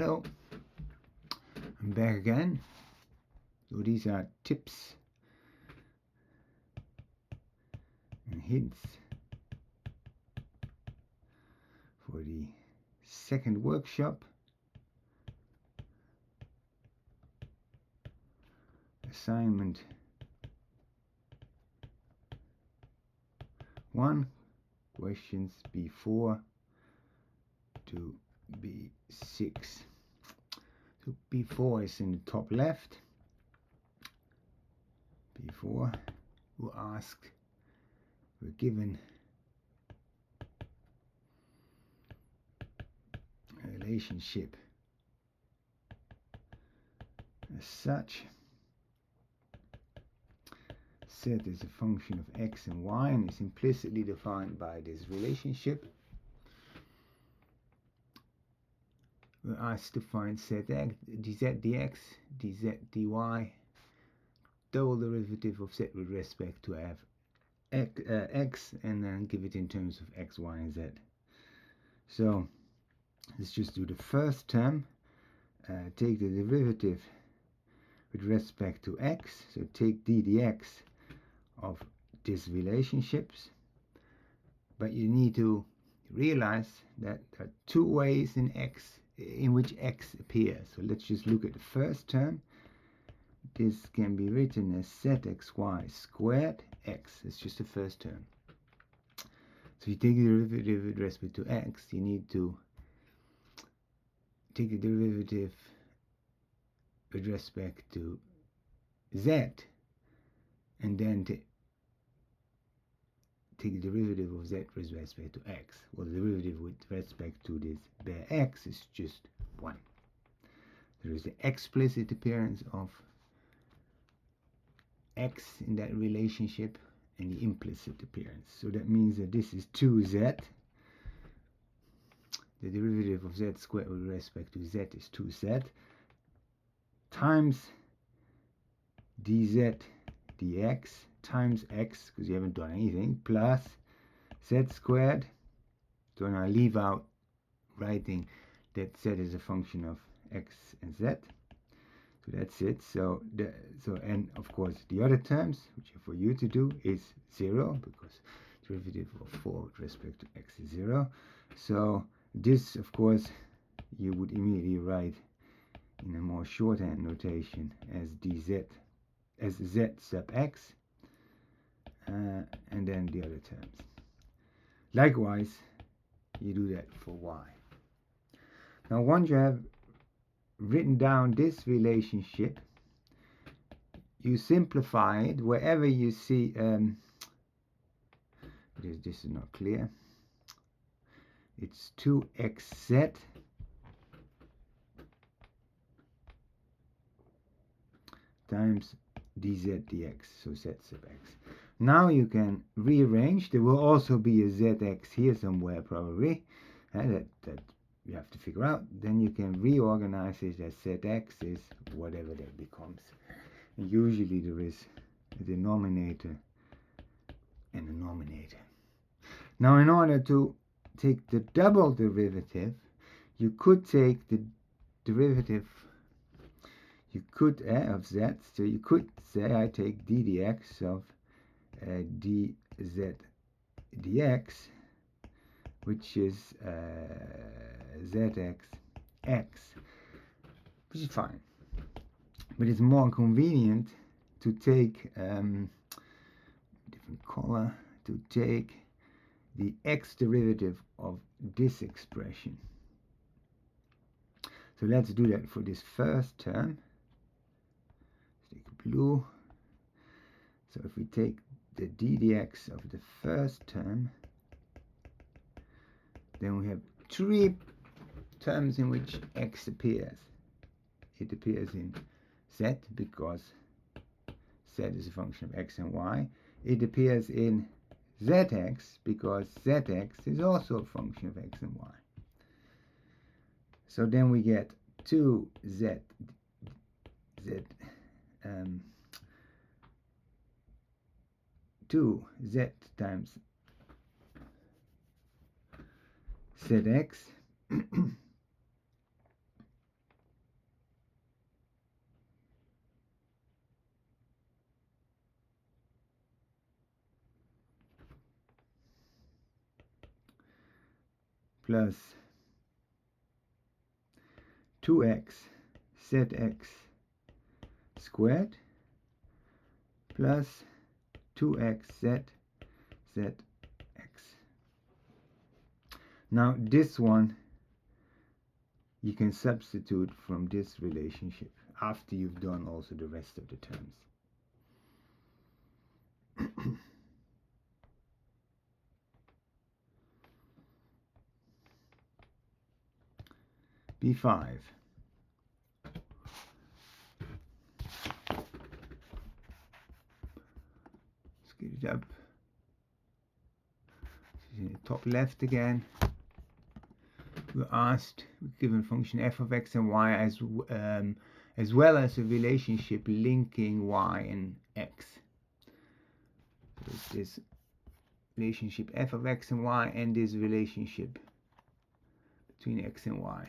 Hello, I'm back again. So these are tips and hints for the second workshop. Assignment 1, questions B4 to B6. So B4 is in the top left. B4 will ask, we're given a relationship as such. Z is a function of x and y and is implicitly defined by this relationship. We're asked to find zx, dz dx, dz dy, double derivative of z with respect to x, and then give it in terms of x, y, and z. So let's just do the first term. Take the derivative with respect to x, so take d dx of these relationships, but you need to realize that there are two ways in which x appears. So let's just look at the first term. This can be written as zxy squared x. It's just the first term. So you take the derivative with respect to x, you need to take the derivative with respect to z, and then take the derivative of z with respect to x. Well, the derivative with respect to this bare x is just 1. There is the explicit appearance of x in that relationship and the implicit appearance. So that means that this is 2z. The derivative of z squared with respect to z is 2z times dz dx times x, because you haven't done anything, plus z squared. So now I leave out writing that z is a function of x and z. So that's it. So and of course the other terms, which are for you to do, is 0, because derivative of 4 with respect to x is 0. So this, of course, you would immediately write in a more shorthand notation as dz, as z sub x, and then the other terms. Likewise, you do that for y. Now, once you have written down this relationship, you simplify it wherever you see. This is not clear. It's 2xz times dz dx, so z sub x. Now you can rearrange. There will also be a zx here somewhere probably, that you have to figure out. Then you can reorganize it as zx is whatever that becomes. And usually there is a denominator and a nominator. Now, in order to take the double derivative, you could take the derivative of z. So you could say I take d dx of dz dx, which is zx x, which is fine. But it's more convenient to take different color, to take the x derivative of this expression. So let's do that for this first term. Let's take blue. So if we take the d dx of the first term, then we have 3 terms in which x appears. It appears in z, because z is a function of x and y. It appears in zx, because zx is also a function of x and y. So then we get 2z times zx plus 2x zx squared plus 2x zx. Now this one you can substitute from this relationship after you've done also the rest of the terms. B5. Let's get it up. Top left again. We're asked, we're given function f of x and y as well as a relationship linking y and x. So this relationship f of x and y and this relationship between x and y.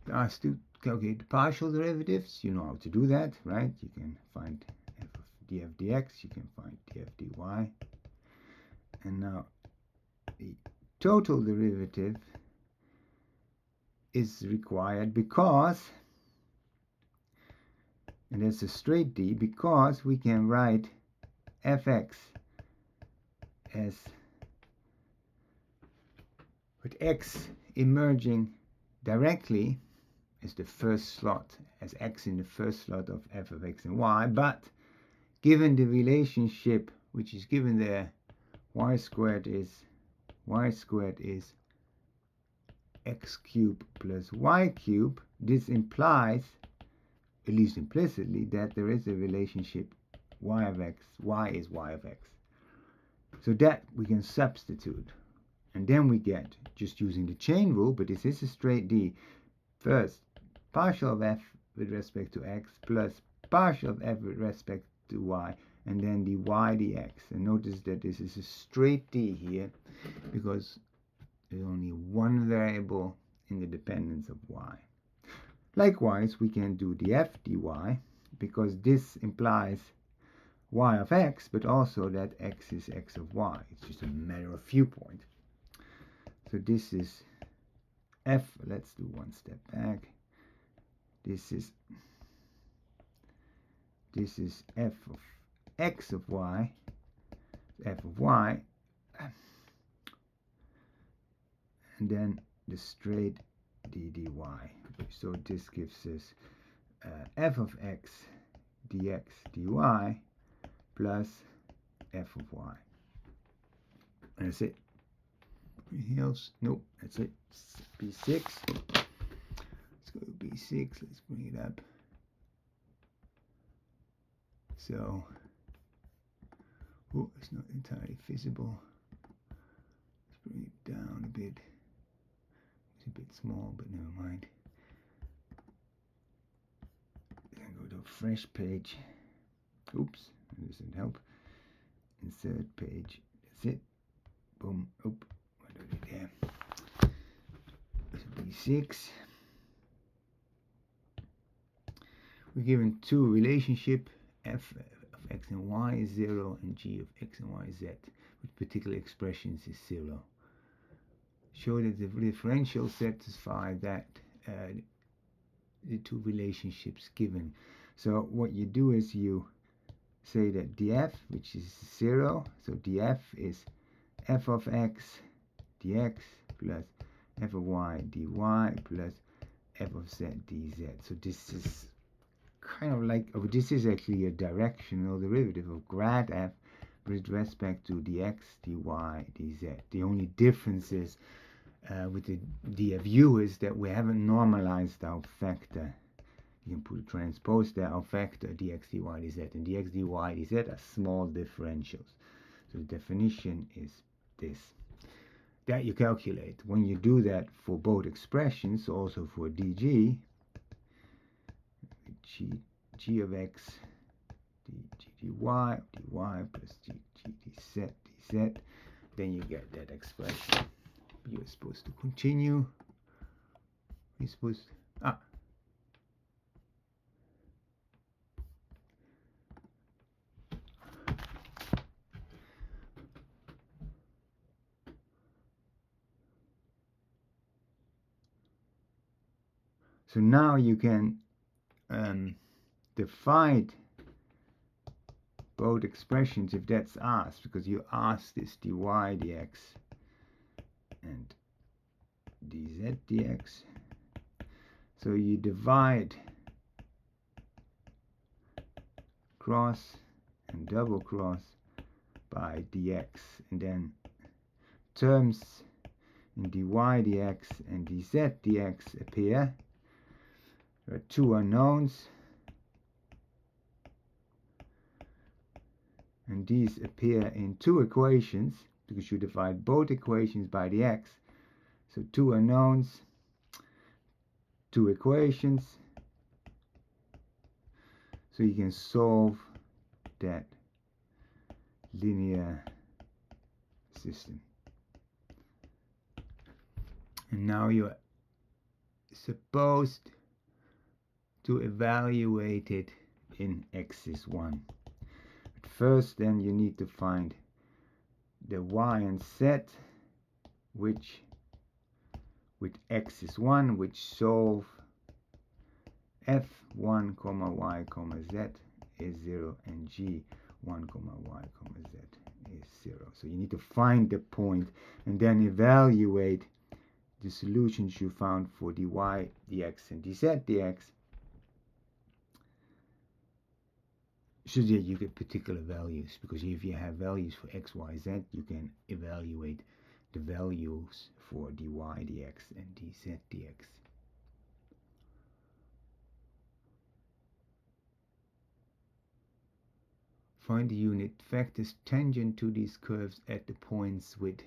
We're asked to calculate the partial derivatives. You know how to do that, right? You can find f of df dx, you can find df dy. And now the total derivative is required because, and that's a straight D, because we can write fx as with x emerging directly as the first slot, as x in the first slot of f of x and y, but given the relationship which is given there, y squared is x cubed plus y cubed, this implies, at least implicitly, that there is a relationship y of x, y is y of x. So that we can substitute. And then we get, just using the chain rule, but this is a straight D, first partial of f with respect to x plus partial of f with respect to y, and then dy dx. And notice that this is a straight D here because there's only one variable in the dependence of y. Likewise, we can do df dy because this implies y of x, but also that x is x of y. It's just a matter of viewpoint. So this is f, let's do one step back. This is f of x of y, f of y, and then the straight d dy. So this gives us f of x dx dy plus f of y. And that's it. Anything else? Nope, that's it. B6. Let's go to B6. Let's bring it up. So, oh, it's not entirely visible. Let's bring it down a bit. It's a bit small, but never mind. Then go to a fresh page. Oops, that doesn't help. Insert page. That's it. Boom. Oop. What did I do there? So B6. We're given two relationship, f of x and y is 0 and g of x and y is z, with particular expressions is 0. Show that the differentials satisfy that the two relationships given. So what you do is you say that df, which is 0, so df is f of x dx plus f of y dy plus f of z dz. So this is kind of like, oh, this is actually a directional derivative of grad f with respect to dx, dy, dz. The only difference is with the dfu is that we haven't normalized our vector. You can put a transpose there, our vector dx, dy, dz, and dx, dy, dz are small differentials. So the definition is this. That you calculate. When you do that for both expressions, also for dg, g of x dy plus g dz, then you get that expression. You're supposed to continue. You're supposed to, So now you can divide both expressions if that's asked, because you asked this dy dx and dz dx. So you divide cross and double cross by dx, and then terms in dy dx and dz dx appear. There are two unknowns, and these appear in two equations because you divide both equations by the x. So two unknowns, two equations, so you can solve that linear system. And now you're supposed to evaluate it in axis 1. But first then you need to find the y and z which with axis 1 which solve f1, y, z is 0 and g1, y, z is 0. So you need to find the point and then evaluate the solutions you found for dy dx and dz dx so that you get particular values, because if you have values for x, y, z, you can evaluate the values for dy dx and dz dx. Find the unit vectors tangent to these curves at the points with,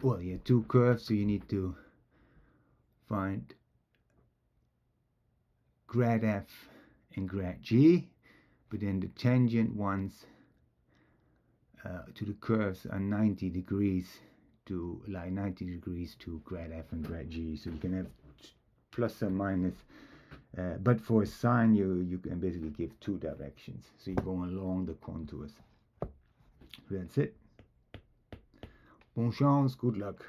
well, you have two curves, so you need to find grad f and grad g, but then the tangent ones to the curves are 90 degrees to grad f and grad g, so you can have plus or minus, but for a sine you can basically give two directions, so you're going along the contours. That's it. Bon chance, good luck.